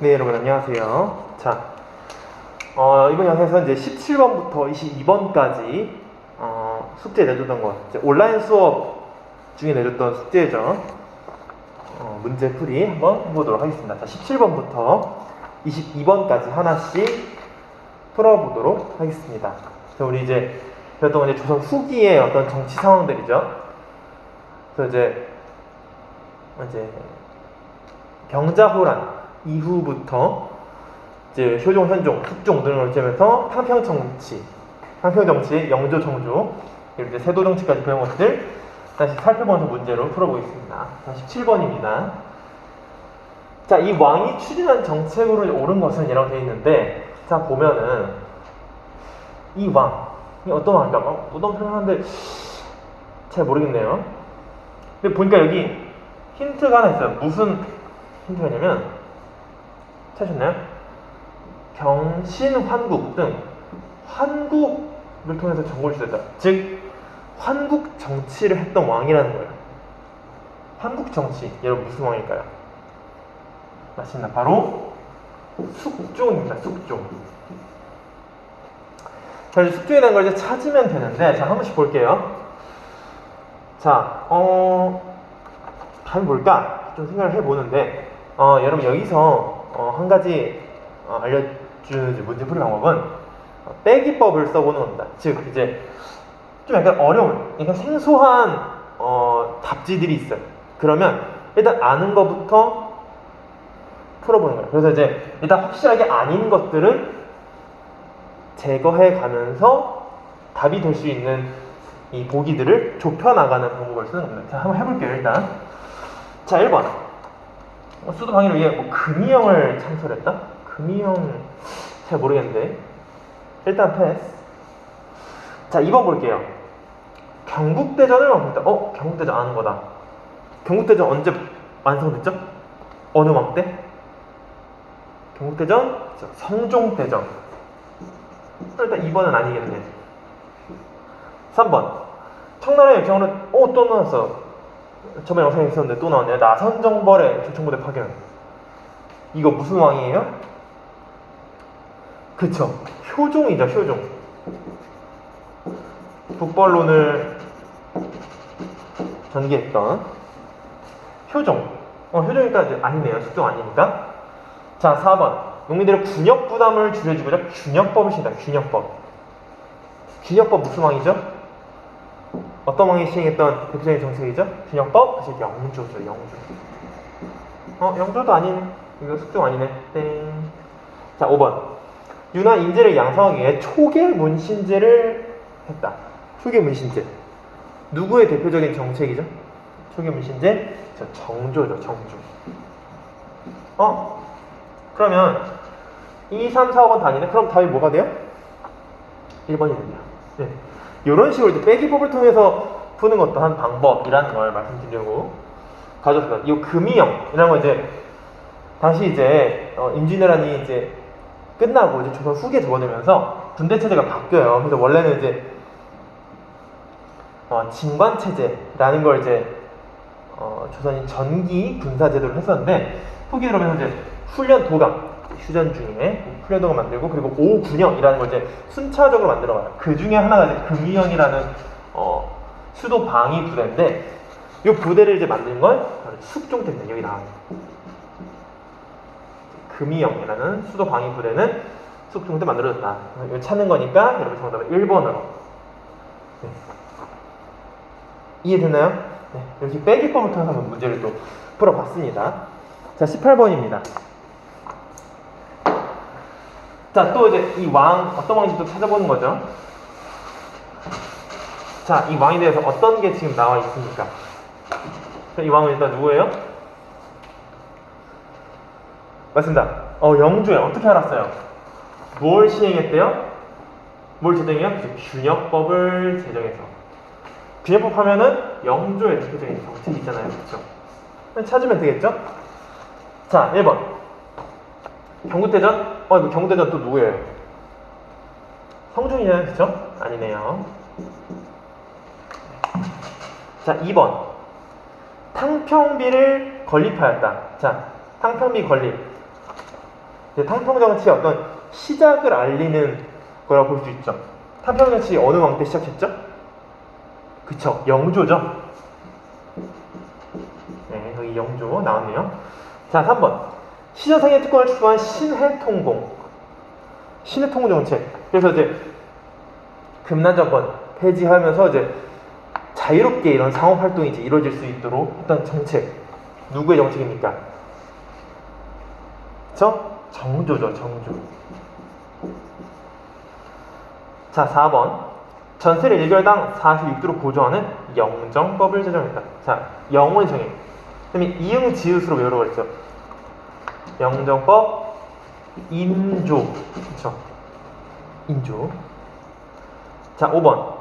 네, 여러분 안녕하세요. 자, 이번 영상에서 이제 17번부터 22번까지 숙제 내줬던 것, 이제 온라인 수업 중에 내줬던 숙제죠. 문제풀이 한번 해보도록 하겠습니다. 자, 17번부터 22번까지 하나씩 풀어보도록 하겠습니다. 자, 우리 이제 배웠던 건 이제 조선 후기의 어떤 정치 상황들이죠. 그래서 이제 병자호란 이후부터 이제 효종, 현종, 숙종 등을 지으면서 평평정치, 영조, 정조, 그리고 이제 세도 정치까지 배운 것들 다시 살펴보면서 문제로 풀어보겠습니다. 자, 17번입니다. 자, 이 왕이 추진한 정책으로 옳은 것은 이라고 되어 있는데, 자, 보면은 이 왕이 어떤 왕인가? 너무 설명하는데 잘 모르겠네요. 근데 보니까 여기 힌트가 하나 있어요. 무슨 힌트가 있냐면, 찾으셨나요? 경신, 환국 등 환국을 통해서 정보를 주셨다. 즉 환국 정치를 했던 왕이라는 거예요. 환국 정치, 여러분 무슨 왕일까요? 맞습니다. 바로 숙종입니다. 숙종. 자, 이제 숙종에 대한 걸 이제 찾으면 되는데, 자, 한 번씩 볼게요. 자, 답이 뭘까? 좀 생각을 해보는데, 여러분 여기서 한 가지 알려주는 문제풀이 방법은 빼기법을 써보는 겁니다. 즉 이제 좀 약간 어려운, 약간 생소한 답지들이 있어요. 그러면 일단 아는 것부터 풀어보는 거예요. 그래서 이제 일단 확실하게 아닌 것들은 제거해 가면서 답이 될 수 있는 이 보기들을 좁혀나가는 방법을 쓰는 겁니다. 자, 한번 해볼게요. 일단 자, 1번 수도 방위를 위해 금이형을 창설했다? 금이형 잘 모르겠는데 일단 패스. 자, 2번 볼게요. 경국대전을 완성했다. 경국대전 아는 거다. 경국대전 언제 완성됐죠? 어느 왕 때? 경국대전? 성종대전. 일단 2번은 아니겠네. 3번 청나라의 역경으로 또 나왔어. 저번 영상에 있었는데 또 나왔네요. 나선정벌의 조총부대 파견. 이거 무슨 왕이에요? 그쵸, 효종이죠. 효종. 북벌론을 전개했던 효종. 효종이니까 이제 아니네요. 숙종 아니니까. 자, 4번 농민들의 군역 부담을 줄여주고자 균역법을 시행했다. 균역법. 균역법 무슨 왕이죠? 어떤 왕이 시행했던 대표적인 정책이죠? 균역법? 다시 영조죠. 영조. 영조도 아니네. 이거 숙종 아니네. 땡. 자, 5번 유나 인재를 양성하기 위해 초계문신제를 했다. 초계문신제. 누구의 대표적인 정책이죠? 초계문신제? 정조죠. 정조. 그러면 2, 3, 4, 5번 다 아니네? 그럼 답이 뭐가 돼요? 1번이 됩니다. 네. 이런 식으로 이제 빼기법을 통해서 푸는 것도 한 방법이라는 걸 말씀드리려고 가져왔습니다. 이 금이형이라는 거 이제 다시 이제 임진왜란이 이제 끝나고 이제 조선 후기에 접어들면서 군대 체제가 바뀌어요. 그래서 원래는 이제 진관 체제라는 걸 이제 조선이 전기 군사 제도를 했었는데, 후기 들어오면서 이제 훈련 도감, 휴전 중에 훈련 도감 만들고, 그리고 5, 9년이라는 걸 이제 순차적으로 만들어가요. 그 중에 하나가 이제 금이형이라는 수도 방위 부대인데, 이 부대를 이제 만든 건 숙종 때문에 여기 나와요. 금이형이라는 수도 방위 부대는 숙종 때 만들어졌다. 이거 찾는 거니까 여러분 정답은 1번으로. 네. 이해됐나요? 네. 이렇게 빼기법을 통해서 문제를 또 풀어봤습니다. 자, 18번입니다. 자, 또 이제 이 왕, 어떤 왕인지 또 찾아보는 거죠. 자, 이 왕에 대해서 어떤 게 지금 나와 있습니까? 자, 이 왕은 일단 누구예요? 맞습니다. 영조예요. 어떻게 알았어요? 뭘 시행했대요? 뭘 제정해요? 균역법을 제정해서. 균역법 하면은 영조의 대표적인 정책이 있잖아요. 그렇죠? 찾으면 되겠죠? 자, 1번 경국대전? 경국대전 또 누구예요? 성종이잖아요. 그쵸? 아니네요. 자, 2번 탕평비를 건립하였다. 자, 탕평비 건립. 탕평정치의 어떤 시작을 알리는 거라고 볼 수 있죠. 탕평정치 어느 왕 때 시작했죠? 그쵸, 영조죠. 네, 여기 영조 나왔네요. 자, 3번. 시저상의 특권을 추구한 신해통공. 신해통공 정책. 그래서 이제 금난정권 폐지하면서 이제 자유롭게 이런 상업 활동이 이제 이루어질 수 있도록 했던 정책. 누구의 정책입니까? 정조죠, 정조. 자, 4번. 전세를 1개월당 46두로 고정하는 영정법을 제정했다. 자, 영원 정해. 그다음에 이응지읒으로 외우라고 했죠. 영정법, 인조. 그쵸? 인조. 자, 5번.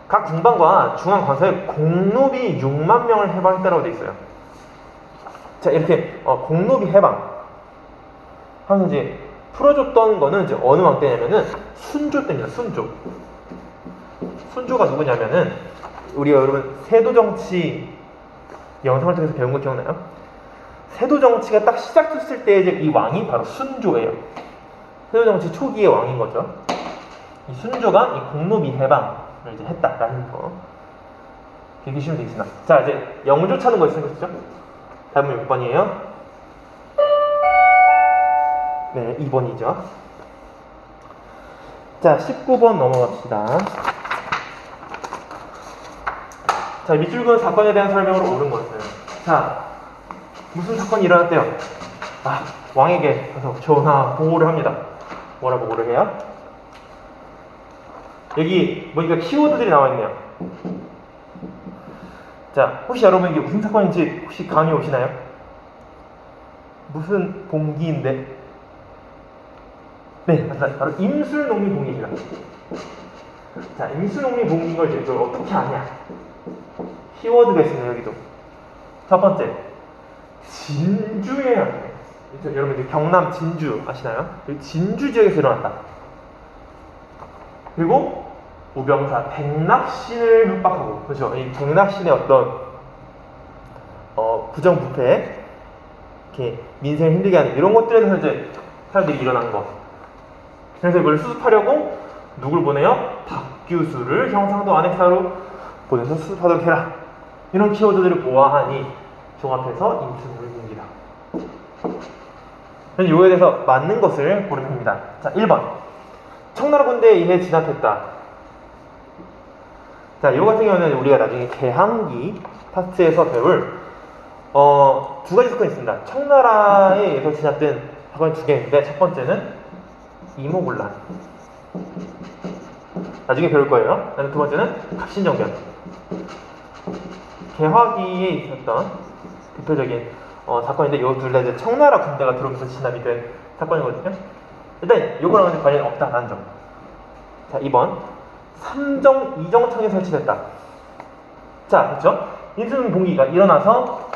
각 군방과 중앙관서에 공노비 6만 명을 해방했다라고 되어 있어요. 자, 이렇게 공노비 해방 하면서 이제 풀어줬던 거는 이제 어느 왕 때냐면은 순조 때입니다. 순조. 순조가 누구냐면은 우리가 여러분 세도정치 영상을 통해서 배운 거 기억나요? 세도정치가 딱 시작됐을 때 이제 이 왕이 바로 순조예요. 세도정치 초기의 왕인 거죠. 이 순조가 이 공노비 해방을 이제 했다라는 거 기억하시면 되겠습니다. 자, 이제 영조 찾는 거 있으면 그렇죠? 답은 6번이에요. 네, 2번이죠. 자, 19번 넘어갑시다. 자, 밑줄 그은 사건에 대한 설명으로 옳은 것은, 자, 무슨 사건이 일어났대요? 왕에게 가서 전화 보고를 합니다. 뭐라 보고를 해요? 여기 보니까 키워드들이 나와 있네요. 자, 혹시 여러분 이게 무슨 사건인지 혹시 감이 오시나요? 무슨 봉기인데? 네, 맞습니다. 바로 임술농민봉기입니다. 자, 임술농민봉기인 걸 이제 어떻게 아냐? 키워드가 있습니다. 여기도. 첫 번째, 진주에 났네. 여러분 경남 진주 아시나요? 진주 지역에서 일어났다. 그리고 우병사 백낙신을 협박하고, 그렇죠? 이 백낙신의 어떤 부정부패, 이렇게 민생을 힘들게 하는 이런 것들에 대해서 이제 사람들이 일어난 것. 그래서 이걸 수습하려고 누굴 보내요? 박규수를 경상도 안핵사로 보내서 수습하도록 해라. 이런 키워드들을 보아하니 종합해서 임술농민봉기다. 그래서 이거에 대해서 맞는 것을 고르면 됩니다. 자, 1번. 청나라 군대에 의해 진압했다. 자, 이거 같은 경우는 우리가 나중에 개항기 파트에서 배울 두 가지 사건이 있습니다. 청나라에 의해서 진압된 사건이 두 개인데, 첫 번째는 이모군란. 나중에 배울 거예요. 그다음에 두 번째는 갑신정변. 개화기에 있었던 대표적인 사건인데, 이 둘 다 이제 청나라 군대가 들어오면서 진압이 된 사건이거든요. 일단 요거랑은 관련이 없다라는 점. 자, 2번. 삼정 이정청에 설치됐다. 자, 그렇죠? 임술농민봉기가 일어나서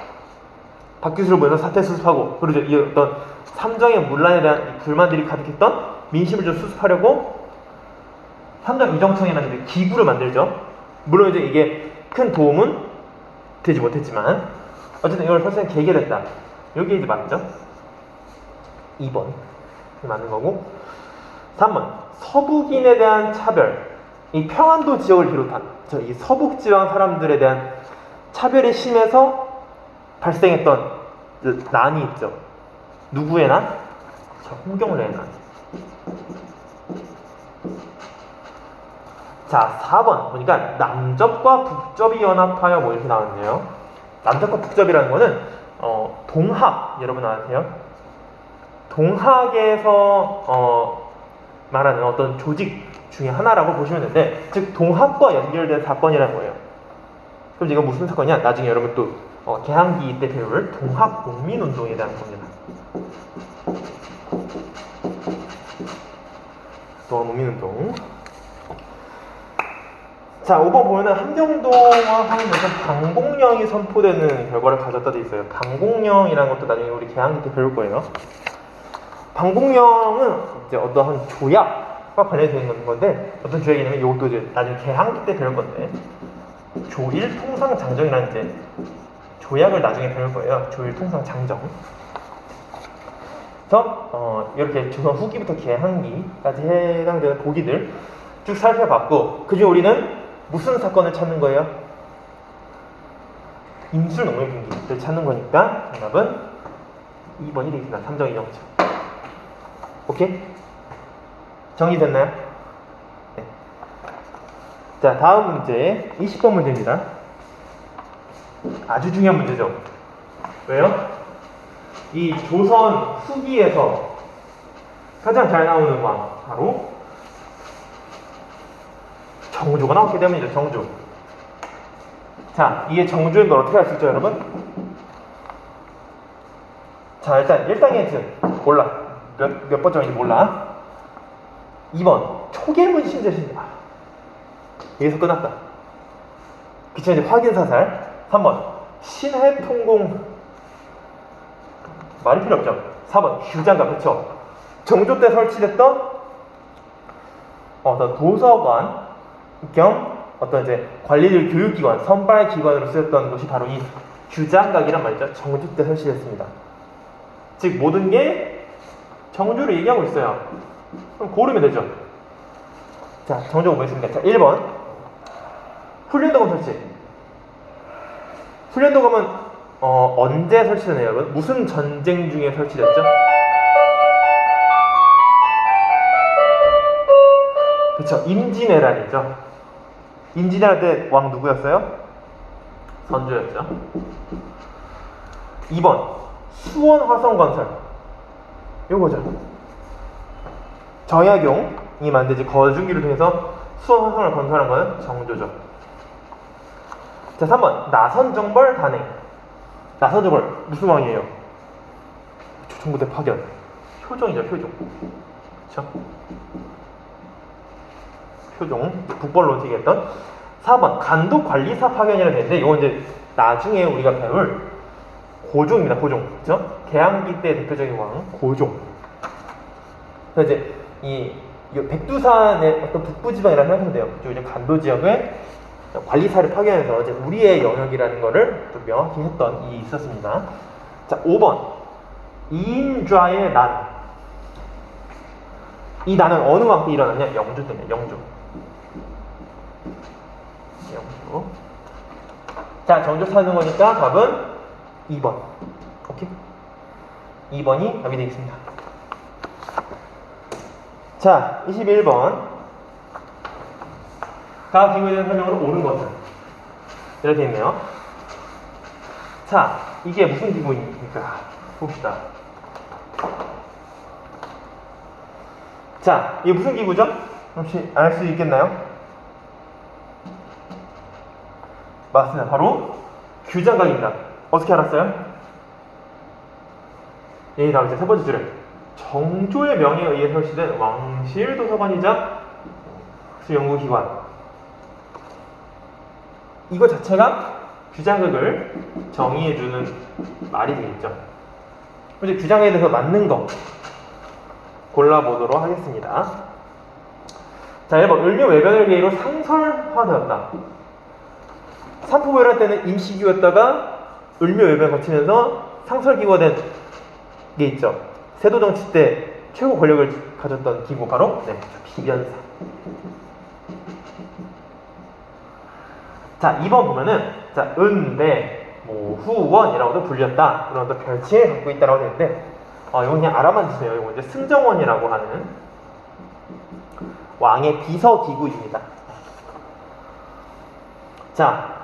박규수를 보내서 사태 수습하고, 그리고 이 어떤 삼정의 문란에 대한 불만들이 가득했던 민심을 좀 수습하려고 삼정 이정청이라는 기구를 만들죠. 물론 이제 이게 큰 도움은 되지 못했지만 어쨌든 이걸 설치한 계기가 됐다. 여기 이제 맞죠? 2번 맞는 거고. 3번. 서북인에 대한 차별. 이 평안도 지역을 비롯한 이 서북지방 사람들에 대한 차별이 심해서 발생했던 난이 있죠. 누구의 난? 홍경래의 난. 자, 4번 보니까 남접과 북접이 연합하여 뭐 이렇게 나왔네요. 남접과 북접이라는 거는 동학, 여러분 아세요? 동학에서 말하는 어떤 조직 중에 하나라고 보시면 되는데, 즉 동학과 연결된 사건이라는 거예요. 그럼 이거 무슨 사건이냐? 나중에 여러분 또 개항기 때 배울 동학 농민운동에 대한 겁니다. 동학 농민운동. 자, 5번 보면은 함경도와 하면서 방공령이 선포되는 결과를 가졌다 돼 있어요. 방공령이라는 것도 나중에 우리 개항기 때 배울 거예요. 방공령은 이제 어떠한 조약과 관련된 건데, 어떤 조약이냐면 이것도 이제 나중에 개항기 때 배울 건데, 조일통상장정이라는 이제 조약을 나중에 배울 거예요. 조일통상장정. 이렇게 조선 후기부터 개항기까지 해당되는 보기들 쭉 살펴봤고, 그중에 우리는 무슨 사건을 찾는 거예요? 임술농민분기를 찾는 거니까 정답은 2번이 되겠습니다. 삼정이 영장. 오케이? 정리됐나요? 네. 자, 다음 문제 20번 문제입니다. 아주 중요한 문제죠. 왜요? 이 조선 후기에서 가장 잘 나오는 왕, 바로 정조가 나왔기 때문이죠. 정조. 자, 이게 정조인 걸 어떻게 알 수 있죠, 여러분? 자, 일단 1단계 힌트 몰라. 몇 번째인지 몰라. 2번 초계문 신제신다. 여기서 끝났다. 그쵸, 이제 확인사살. 3번 신해통공. 말이 필요 없죠. 4번 휴장가. 그쵸, 정조 때 설치됐던 어떤 도서관 겸 어떤 이제 관리들 교육기관, 선발기관으로 쓰였던 것이 바로 이 규장각이란 말이죠. 정조 때 설치됐습니다. 즉 모든 게 정조를 얘기하고 있어요. 그럼 고르면 되죠. 자, 정조가 뭐였습니까? 자, 1번 훈련도감 설치. 훈련도감은 언제 설치되나요, 여러분? 무슨 전쟁 중에 설치됐죠? 그쵸, 임진왜란이죠. 임진왜란 때 왕 누구였어요? 선조였죠. 2번 수원 화성 건설. 요거죠. 정약용이 만든 거중기를 통해서 수원 화성을 건설한 거는 정조죠. 자, 3번 나선정벌 단행. 나선정벌 무슨 왕이에요? 조총부대 파견. 효종이죠, 효종. 그쵸? 효종, 북벌로 얘기했던. 4번 간독관리사 파견이라는 게 있는데, 이건 이제 나중에 우리가 배울 고종입니다. 고종. 그쵸? 개항기 때 대표적인 왕 고종. 그래서 이제 이 백두산의 어떤 북부지방이라고 생각하면 돼요. 그쪽 이제 간도 지역에 관리사를 파견해서 이제 우리의 영역이라는 거를 좀 명확히 했던 일이 있었습니다. 자, 5번 이인좌의 난. 이 난은 어느 왕 때 일어났냐? 영조 때문에. 영조. 자, 정조 사는 거니까 답은 2번. 오케이? 2번이 답이 되겠습니다. 자, 21번. 다음 기구에 대한 설명으로 옳은 것은 이렇게 있네요. 자, 이게 무슨 기구입니까? 봅시다. 자, 이게 무슨 기구죠? 혹시 알 수 있겠나요? 맞습니다. 바로 규장각입니다. 어떻게 알았어요? 예, 다음 이제 세 번째 줄에 정조의 명예에 의해 설치된 왕실도서관이자 학술연구기관. 이거 자체가 규장각을 정의해주는 말이 되겠죠. 이제 규장각에 대해서 맞는 거 골라보도록 하겠습니다. 자, 1번 을묘외변을 계기로 상설화되었다. 삼포외란 때는 임시기구였다가 을묘외변 거치면서 상설기구가 된 게 있죠. 세도정치 때 최고 권력을 가졌던 기구 바로 비변사. 자, 2번 보면은 자, 은배, 후원이라고도 불렸다. 그런 또 별칭을 갖고 있다라고 되는데 이건 그냥 알아만 주세요. 이건 이제 승정원이라고 하는 왕의 비서기구입니다. 자,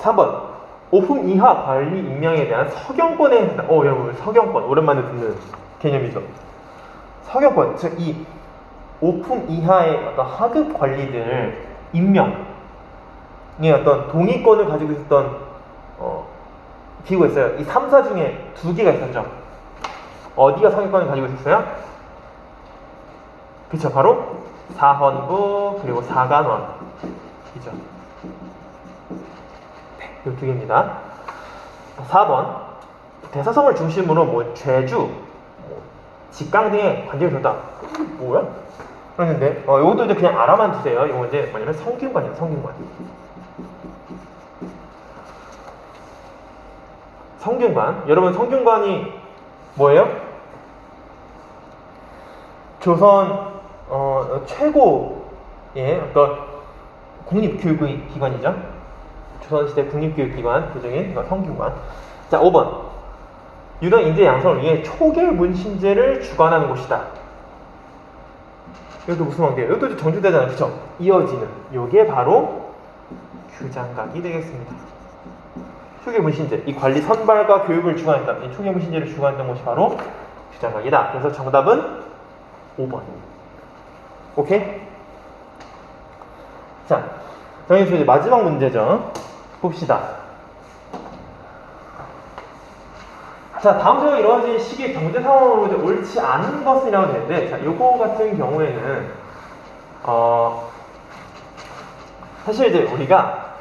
3번 오품 이하 관리 임명에 대한 서경권에 해당한다. 여러분, 서경권 오랜만에 듣는 개념이죠. 서경권, 즉 이 오품 이하의 어떤 하급 관리들 임명의 어떤 동의권을 가지고 있었던 기구가 있어요. 이 3사 중에 2개가 있었죠. 어디가 서경권을 가지고 있었어요? 그쵸, 바로 사헌부 그리고 사간원이죠. 이 2개입니다. 4번 대사성을 중심으로 제주, 직강 등의 관직을 줬다. 뭐야? 그랬는데 이것도 이제 그냥 알아만 주세요. 이거 이제 뭐냐면 성균관이에요. 성균관. 성균관. 여러분, 성균관이 뭐예요? 조선 최고의 어떤 국립교육기관이죠. 조선시대 국립교육기관 그중에 성균관. 자, 5번. 유능 인재 양성을 위해 초계 문신제를 주관하는 곳이다. 이것도 무슨 관계예요? 이것도 정주대잖아요. 그쵸? 이어지는. 요게 바로 규장각이 되겠습니다. 초계 문신제. 이 관리 선발과 교육을 주관했다. 이 초계 문신제를 주관했던 곳이 바로 규장각이다. 그래서 정답은 5번. 오케이? 자, 여기서 이제 마지막 문제죠. 봅시다. 자, 다음처럼 이루어진 시기의 경제 상황으로 이제 옳지 않은 것이라고 되는데, 자, 요거 같은 경우에는, 사실 이제 우리가,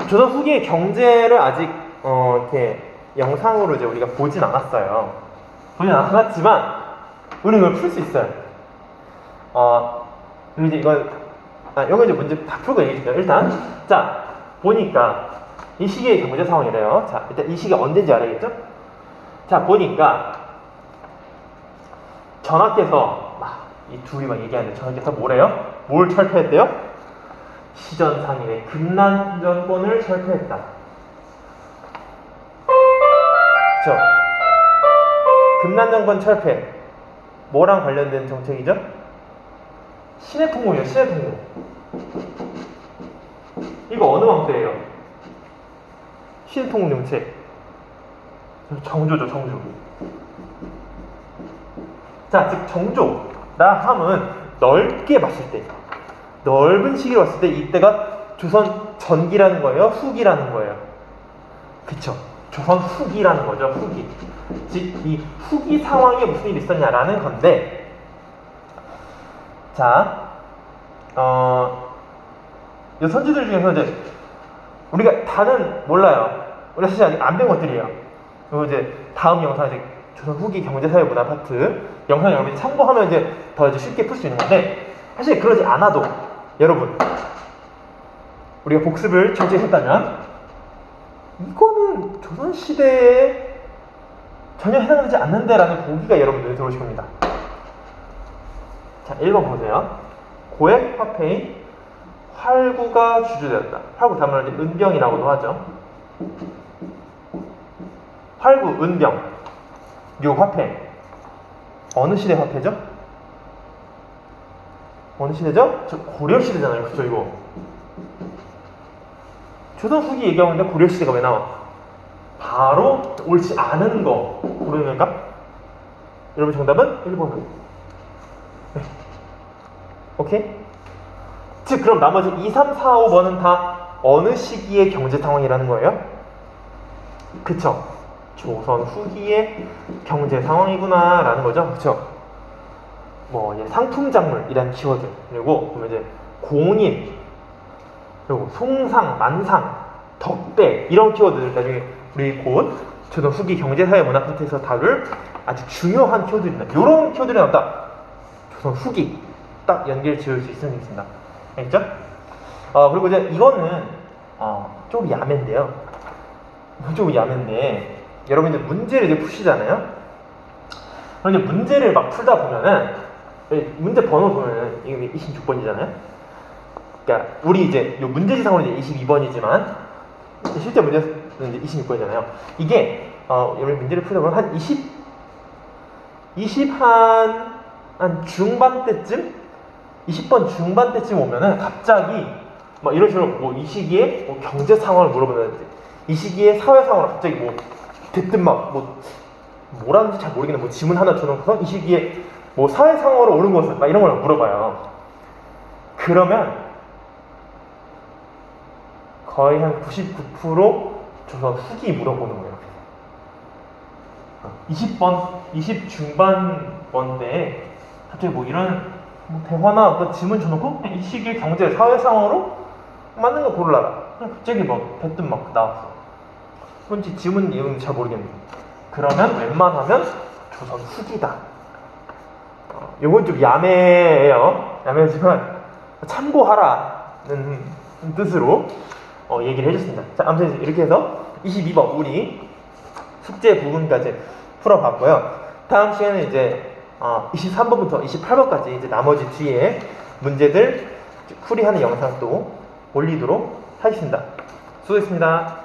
조선 후기의 경제를 아직, 이렇게 영상으로 이제 우리가 보진 않았어요. 보진 않았지만, 우리는 이걸 풀 수 있어요. 이제 이거 이제 문제 다 풀고 얘기해줄게요. 일단, 자, 보니까, 이 시기의 경제 상황이래요. 자, 일단 이 시기 언제인지 알아야겠죠? 자, 보니까 전하께서 이 둘이 막 얘기하는데 전하께서 뭐래요? 뭘 철폐했대요? 시전상인의 금난정권을 철폐했다. 그쵸? 금난정권 철폐 뭐랑 관련된 정책이죠? 신해통공이요. 신해통공. 이거 어느 왕 때예요? 신통공 정책. 정조죠, 정조. 자, 즉 정조라 함은 넓게 봤을 때, 넓은 시기로 봤을 때 이때가 조선 전기라는 거예요, 후기라는 거예요. 그쵸? 조선 후기라는 거죠, 후기. 즉 이 후기 상황에 무슨 일이 있었냐라는 건데, 자, 이 선지들 중에서 이제 우리가 다는 몰라요. 우리가 사실 아직 안 된 것들이에요. 그리고 이제 다음 영상 이제 조선 후기 경제사회 문화 파트 영상 여러분이 참고하면 이제 더 이제 쉽게 풀 수 있는 건데, 사실 그러지 않아도 여러분 우리가 복습을 철저히 했다면 이거는 조선 시대에 전혀 해당되지 않는데라는 보기가 여러분 눈에 들어오실 겁니다. 자, 1번 보세요. 고액 화폐인 활구가 주주되었다. 활구 다음은 이제 은병이라고도 하죠. 활구, 은병, 요 화폐 어느 시대 화폐죠? 어느 시대죠? 저 고려 시대잖아요, 그쵸? 이거 조선 후기 얘기하는데 고려 시대가 왜 나와? 바로 옳지 않은 거 고르는 건가? 여러분 정답은 1번은. 네. 오케이? 즉 그럼 나머지 2, 3, 4, 5번은 다 어느 시기의 경제 상황이라는 거예요? 그쵸? 조선 후기의 경제 상황이구나 라는 거죠. 그쵸? 뭐 이제 상품작물이라는 키워드, 그리고 보면 이제 공인, 그리고 송상, 만상, 덕대 이런 키워드들 나중에 우리 곧 조선 후기 경제사회 문화 파트에서 다룰 아주 중요한 키워드입니다. 이런 키워드를 나왔다. 조선 후기 딱 연결 지을 수 있습니다. 알겠죠? 그리고 이제 이거는 좀 야매인데요. 좀 야매인데 여러분들 문제를 이제 푸시잖아요. 그럼 이제 문제를 막 풀다 보면은 문제 번호 보면은 이게 26번이잖아요. 그러니까 우리 이제 요 문제지상으로 이제 22번이지만 실제 문제는 이제 26번이잖아요. 이게 여러분 문제를 풀다 보면 한 20 한 중반 때쯤 20번 중반 때쯤 오면은 갑자기 막 이런 식으로 뭐 이 시기에 뭐 경제 상황을 물어보면 이 시기에 사회 상황을 갑자기 뭐 대뜸 막 뭐라는지 잘 모르겠는데 뭐 지문 하나 줘놓고서 이 시기에 뭐 사회 상황으로 오는 것은 막 이런 걸 물어봐요. 그러면 거의 한 99% 조선 후기 물어보는 거예요. 20 중반번대에 갑자기 뭐 이런 뭐 대화나 어떤 지문 줘놓고 이 시기의 경제 사회 상황으로 맞는 거 고르라. 갑자기 뭐 대뜸 막 나왔어. 뭔지 지문 내용은 잘 모르겠는데. 그러면 웬만하면 조선 후기다. 요건 좀 야매해요. 야매지만 참고하라는 뜻으로 얘기를 해줬습니다. 자, 아무튼 이렇게 해서 22번 우리 숙제 부분까지 풀어봤고요. 다음 시간에 이제 23번부터 28번까지 이제 나머지 뒤에 문제들 풀이하는 영상 또 올리도록 하겠습니다. 수고했습니다.